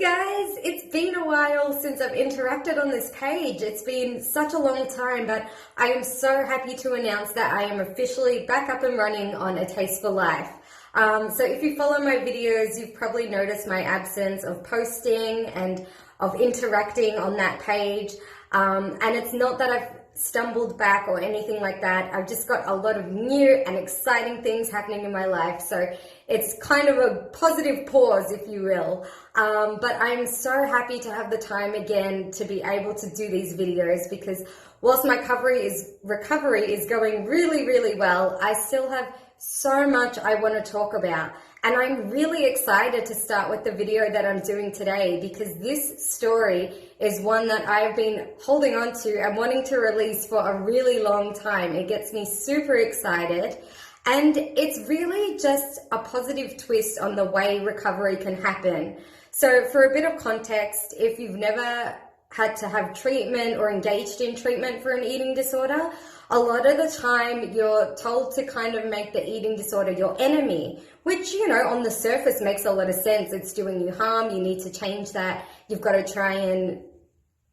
Guys, it's been a while since I've interacted on this page. It's been such a long time, but I am so happy to announce that I am officially back up and running on A Taste for Life. So if you follow my videos, you've probably noticed my absence of posting and of interacting on that page. And it's not that I've stumbled back or anything like that. I've just got a lot of new and exciting things happening in my life. So it's kind of a positive pause, if you will. But I'm so happy to have the time again to be able to do these videos, because whilst my recovery is going really, really well, I still have so much I want to talk about. And I'm really excited to start with the video that I'm doing today, because this story is one that I've been holding on to and wanting to release for a really long time. It gets me super excited. And it's really just a positive twist on the way recovery can happen. So for a bit of context, if you've never had to have treatment or engaged in treatment for an eating disorder, a lot of the time you're told to kind of make the eating disorder your enemy, which, you know, on the surface makes a lot of sense. It's doing you harm. You need to change that. You've got to try and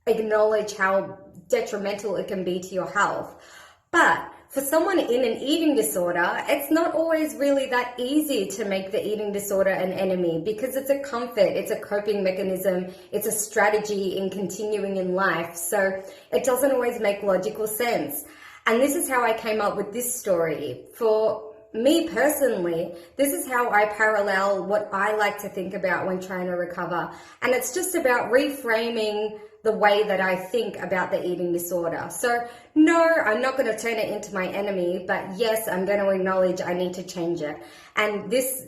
acknowledge how detrimental it can be to your health. But for someone in an eating disorder, it's not always really that easy to make the eating disorder an enemy, because it's a comfort, it's a coping mechanism, it's a strategy in continuing in life. So it doesn't always make logical sense. And this is how I came up with this story. For me personally, this is how I parallel what I like to think about when trying to recover. And it's just about reframing the way that I think about the eating disorder. So no, I'm not going to turn it into my enemy, but yes, I'm going to acknowledge I need to change it. And this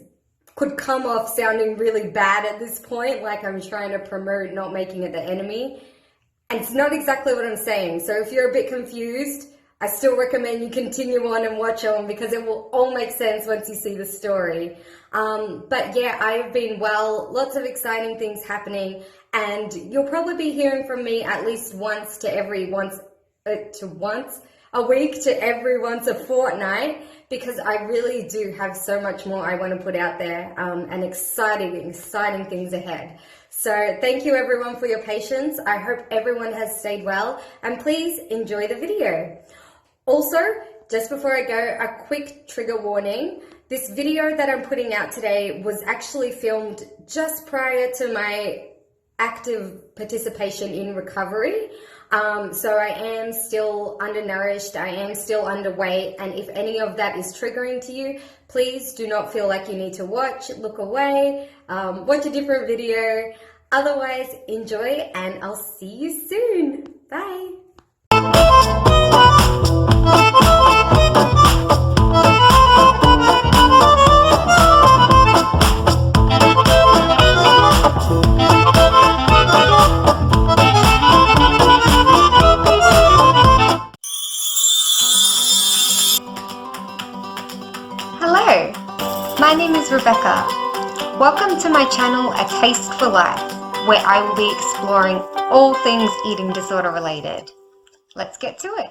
could come off sounding really bad at this point, like I'm trying to promote not making it the enemy. And it's not exactly what I'm saying. So if you're a bit confused, I still recommend you continue on and watch on, because it will all make sense once you see the story. But yeah, I've been well, lots of exciting things happening, and you'll probably be hearing from me at least once a week to every once a fortnight, because I really do have so much more I want to put out there, and exciting things ahead. So thank you everyone for your patience. I hope everyone has stayed well, and please enjoy the video. Also, just before I go, a quick trigger warning. This video that I'm putting out today was actually filmed just prior to my active participation in recovery. So I am still undernourished, I am still underweight, and if any of that is triggering to you, please do not feel like you need to look away, watch a different video. Otherwise, enjoy, and I'll see you soon. Bye. Hello, my name is Rebecca. Welcome to my channel, A Taste for Life, where I will be exploring all things eating disorder related. Let's get to it.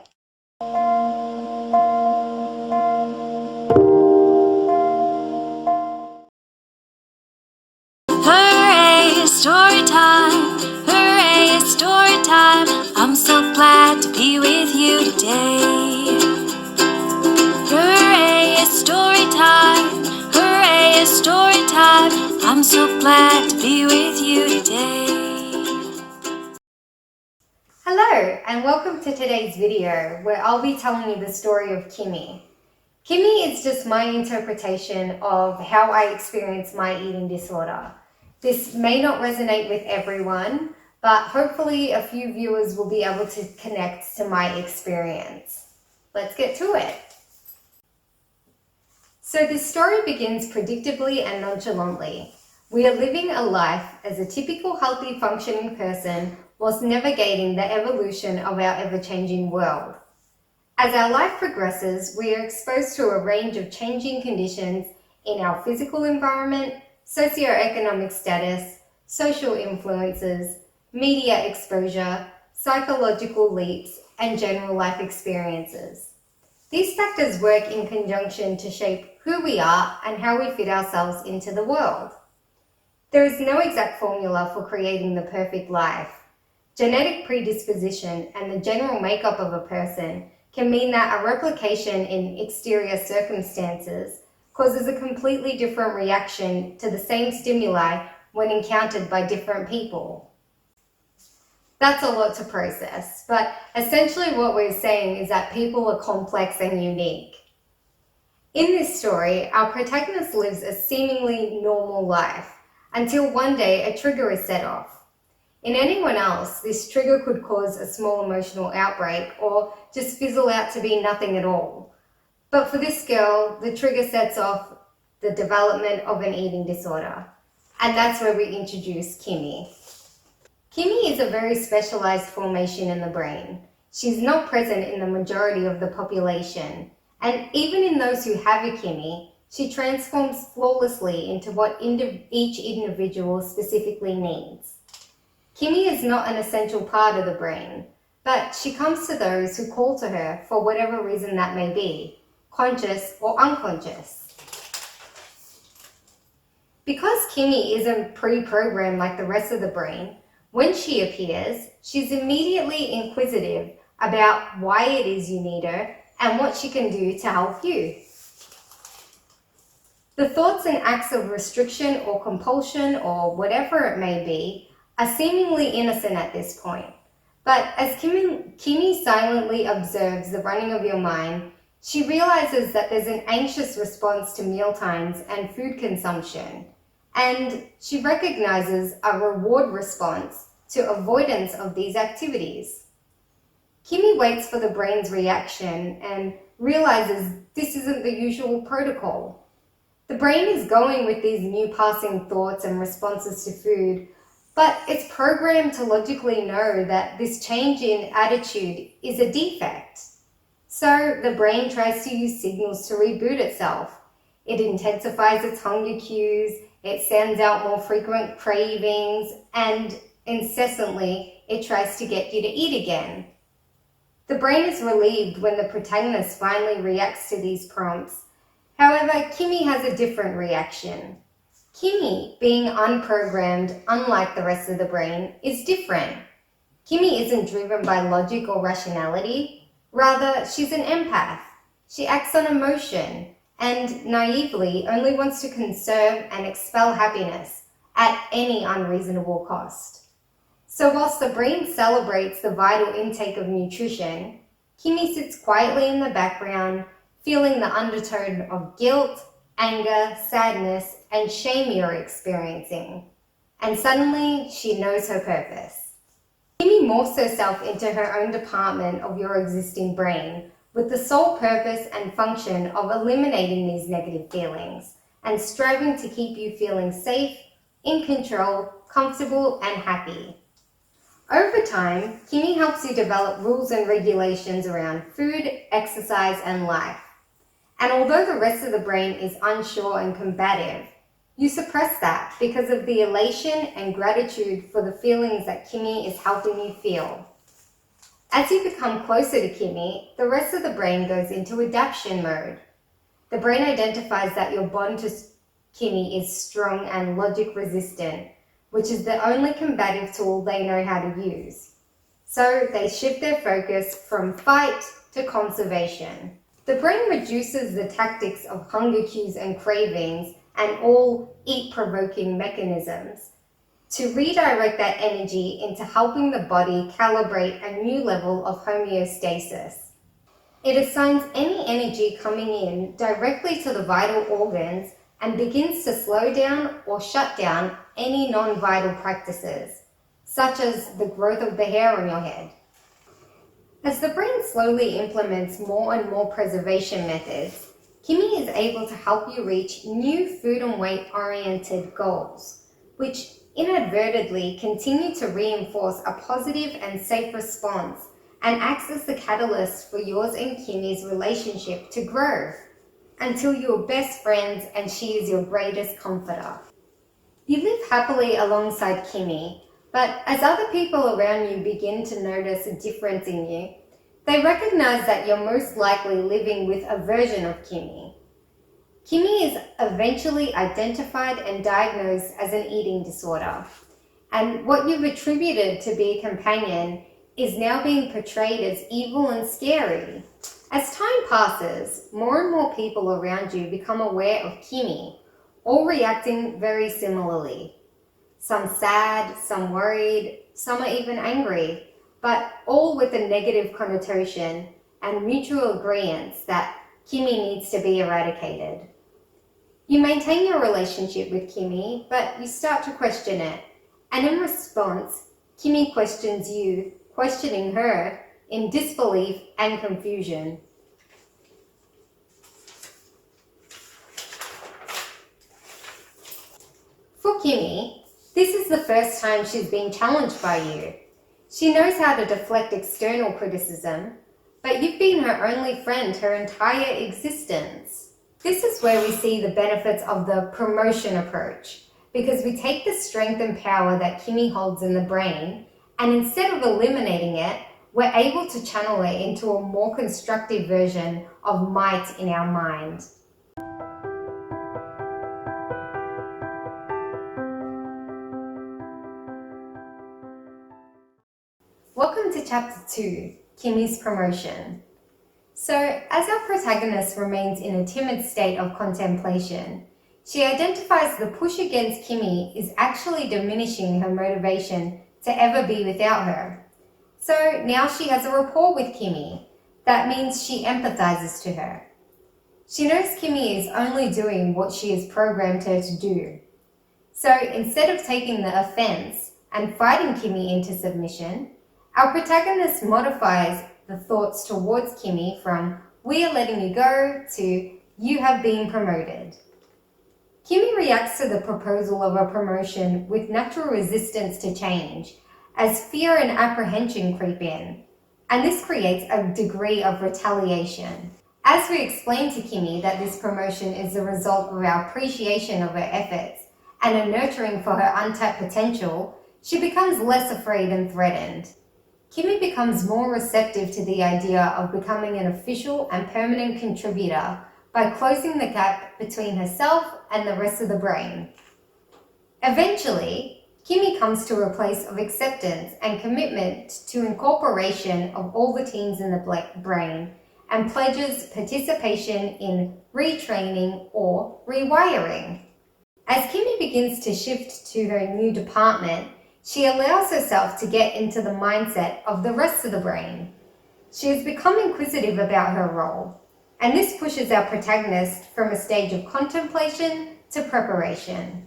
Hooray, it's story time! Hooray, it's story time! I'm so glad to be with you today. Hooray, it's story time! Hooray, it's story time! I'm so glad to be with you today. Hello, and welcome to today's video, where I'll be telling you the story of Kimmy. Kimmy is just my interpretation of how I experience my eating disorder. This may not resonate with everyone, but hopefully a few viewers will be able to connect to my experience. Let's get to it. So this story begins predictably and nonchalantly. We are living a life as a typical healthy functioning person whilst navigating the evolution of our ever-changing world. As our life progresses, we are exposed to a range of changing conditions in our physical environment, socioeconomic status, social influences, media exposure, psychological leaps, and general life experiences. These factors work in conjunction to shape who we are and how we fit ourselves into the world. There is no exact formula for creating the perfect life. Genetic predisposition and the general makeup of a person can mean that a replication in exterior circumstances causes a completely different reaction to the same stimuli when encountered by different people. That's a lot to process, but essentially what we're saying is that people are complex and unique. In this story, our protagonist lives a seemingly normal life until one day a trigger is set off. In anyone else, this trigger could cause a small emotional outbreak or just fizzle out to be nothing at all. But for this girl, the trigger sets off the development of an eating disorder. And that's where we introduce Kimmy. Kimmy is a very specialized formation in the brain. She's not present in the majority of the population. And even in those who have a Kimmy, she transforms flawlessly into what each individual specifically needs. Kimmy is not an essential part of the brain, but she comes to those who call to her for whatever reason that may be, conscious or unconscious. Because Kimmy isn't pre-programmed like the rest of the brain, when she appears, she's immediately inquisitive about why it is you need her and what she can do to help you. The thoughts and acts of restriction or compulsion or whatever it may be are seemingly innocent at this point. But as Kimmy silently observes the running of your mind, she realizes that there's an anxious response to mealtimes and food consumption, and she recognizes a reward response to avoidance of these activities. Kimmy waits for the brain's reaction and realizes this isn't the usual protocol. The brain is going with these new passing thoughts and responses to food, but it's programmed to logically know that this change in attitude is a defect. So the brain tries to use signals to reboot itself. It intensifies its hunger cues, it sends out more frequent cravings, and incessantly it tries to get you to eat again. The brain is relieved when the protagonist finally reacts to these prompts. However, Kimmy has a different reaction. Kimmy, being unprogrammed, unlike the rest of the brain, is different. Kimmy isn't driven by logic or rationality. Rather, she's an empath. She acts on emotion and naively only wants to conserve and expel happiness at any unreasonable cost. So whilst the brain celebrates the vital intake of nutrition, Kimmy sits quietly in the background, feeling the undertone of guilt, anger, sadness, and shame you're experiencing. And suddenly, she knows her purpose. Kimmy morphs herself into her own department of your existing brain with the sole purpose and function of eliminating these negative feelings and striving to keep you feeling safe, in control, comfortable, and happy. Over time, Kimmy helps you develop rules and regulations around food, exercise, and life. And although the rest of the brain is unsure and combative, you suppress that because of the elation and gratitude for the feelings that Kimmy is helping you feel. As you become closer to Kimmy, the rest of the brain goes into adaptation mode. The brain identifies that your bond to Kimmy is strong and logic resistant, which is the only combative tool they know how to use. So they shift their focus from fight to conservation. The brain reduces the tactics of hunger cues and cravings and all eat-provoking mechanisms to redirect that energy into helping the body calibrate a new level of homeostasis. It assigns any energy coming in directly to the vital organs and begins to slow down or shut down any non-vital practices, such as the growth of the hair on your head. As the brain slowly implements more and more preservation methods, Kimmy is able to help you reach new food and weight-oriented goals, which inadvertently continue to reinforce a positive and safe response and acts as the catalyst for yours and Kimmy's relationship to grow until you're best friends and she is your greatest comforter. You live happily alongside Kimmy, but as other people around you begin to notice a difference in you, they recognize that you're most likely living with a version of Kimmy. Kimmy is eventually identified and diagnosed as an eating disorder. And what you've attributed to be a companion is now being portrayed as evil and scary. As time passes, more and more people around you become aware of Kimmy, all reacting very similarly. Some sad, some worried, some are even angry, but all with a negative connotation and mutual agreement that Kimmy needs to be eradicated. You maintain your relationship with Kimmy, but you start to question it. And in response, Kimmy questions you, questioning her in disbelief and confusion. For Kimmy, this is the first time she's being challenged by you. She knows how to deflect external criticism, but you've been her only friend her entire existence. This is where we see the benefits of the promotion approach, because we take the strength and power that Kimmy holds in the brain, and instead of eliminating it, we're able to channel it into a more constructive version of might in our mind. Welcome to Chapter 2, Kimmy's Promotion. So, as our protagonist remains in a timid state of contemplation, she identifies the push against Kimmy is actually diminishing her motivation to ever be without her. So now she has a rapport with Kimmy. That means she empathizes to her. She knows Kimmy is only doing what she has programmed her to do. So instead of taking the offense and fighting Kimmy into submission, our protagonist modifies the thoughts towards Kimmy from "we are letting you go" to "you have been promoted." Kimmy reacts to the proposal of a promotion with natural resistance to change, as fear and apprehension creep in, and this creates a degree of retaliation. As we explain to Kimmy that this promotion is the result of our appreciation of her efforts and a nurturing for her untapped potential, she becomes less afraid and threatened. Kimmy becomes more receptive to the idea of becoming an official and permanent contributor by closing the gap between herself and the rest of the brain. Eventually, Kimmy comes to a place of acceptance and commitment to incorporation of all the teams in the brain and pledges participation in retraining or rewiring. As Kimmy begins to shift to her new department, she allows herself to get into the mindset of the rest of the brain. She has become inquisitive about her role, and this pushes our protagonist from a stage of contemplation to preparation.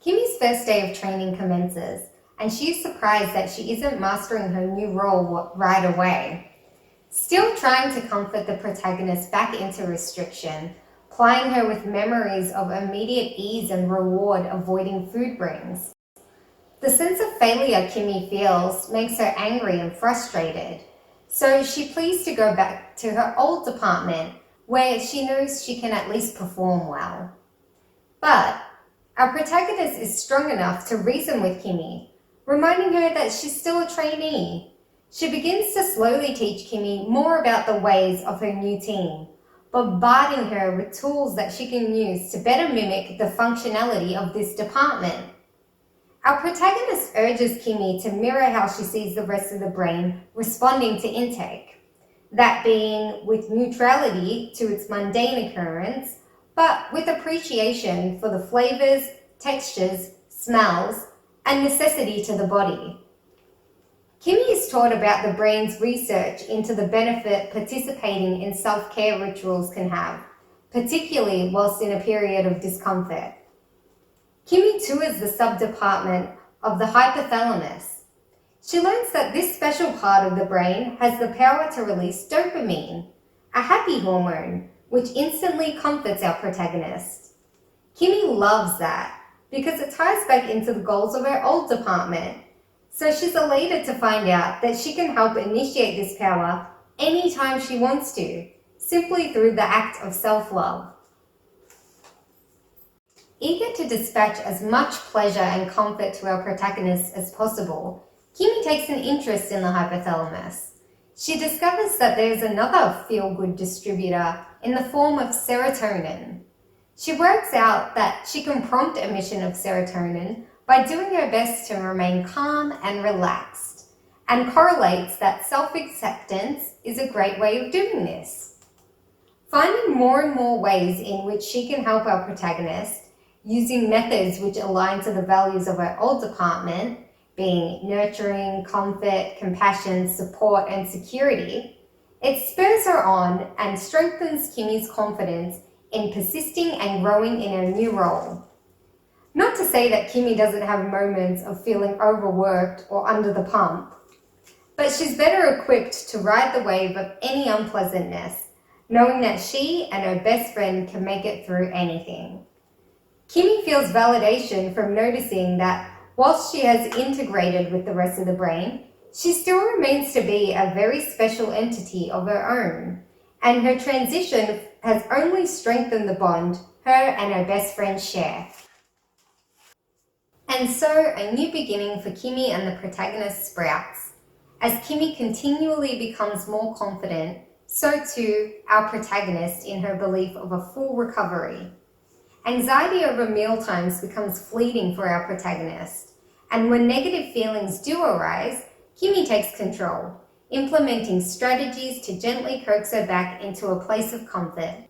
Kimmy's first day of training commences, and she is surprised that she isn't mastering her new role right away. Still trying to comfort the protagonist back into restriction, plying her with memories of immediate ease and reward avoiding food brings. The sense of failure Kimmy feels makes her angry and frustrated, so she pleads to go back to her old department where she knows she can at least perform well. But our protagonist is strong enough to reason with Kimmy, reminding her that she's still a trainee. She begins to slowly teach Kimmy more about the ways of her new team, bombarding her with tools that she can use to better mimic the functionality of this department. Our protagonist urges Kimmy to mirror how she sees the rest of the brain responding to intake, that being with neutrality to its mundane occurrence, but with appreciation for the flavors, textures, smells, and necessity to the body. Kimmy is taught about the brain's research into the benefit participating in self-care rituals can have, particularly whilst in a period of discomfort. Kimmy tours the sub-department of the hypothalamus. She learns that this special part of the brain has the power to release dopamine, a happy hormone, which instantly comforts our protagonist. Kimmy loves that because it ties back into the goals of her old department. So she's elated to find out that she can help initiate this power anytime she wants to, simply through the act of self-love. Eager to dispatch as much pleasure and comfort to our protagonist as possible, Kimmy takes an interest in the hypothalamus. She discovers that there's another feel-good distributor in the form of serotonin. She works out that she can prompt emission of serotonin by doing her best to remain calm and relaxed, and correlates that self-acceptance is a great way of doing this. Finding more and more ways in which she can help our protagonist, using methods which align to the values of her old department, being nurturing, comfort, compassion, support, and security, it spurs her on and strengthens Kimmy's confidence in persisting and growing in her new role. Not to say that Kimmy doesn't have moments of feeling overworked or under the pump, but she's better equipped to ride the wave of any unpleasantness, knowing that she and her best friend can make it through anything. Kimmy feels validation from noticing that whilst she has integrated with the rest of the brain, she still remains to be a very special entity of her own, and her transition has only strengthened the bond her and her best friend share. And so a new beginning for Kimmy and the protagonist sprouts. As Kimmy continually becomes more confident, so too our protagonist in her belief of a full recovery. Anxiety over mealtimes becomes fleeting for our protagonist, and when negative feelings do arise, Kimmy takes control, implementing strategies to gently coax her back into a place of comfort.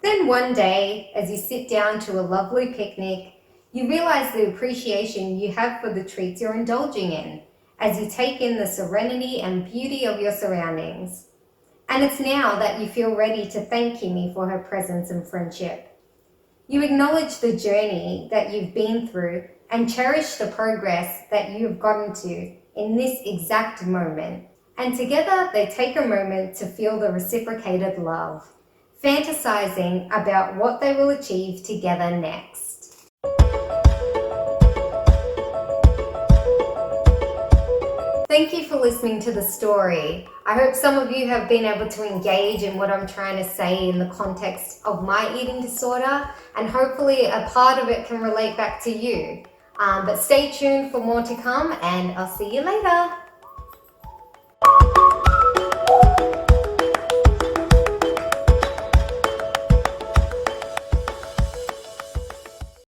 Then one day, as you sit down to a lovely picnic, you realize the appreciation you have for the treats you're indulging in, as you take in the serenity and beauty of your surroundings. And it's now that you feel ready to thank Kimmy for her presence and friendship. You acknowledge the journey that you've been through and cherish the progress that you have gotten to in this exact moment. And together they take a moment to feel the reciprocated love, fantasizing about what they will achieve together next. Thank you for listening to the story. I hope some of you have been able to engage in what I'm trying to say in the context of my eating disorder, and hopefully a part of it can relate back to you. But stay tuned for more to come, and I'll see you later.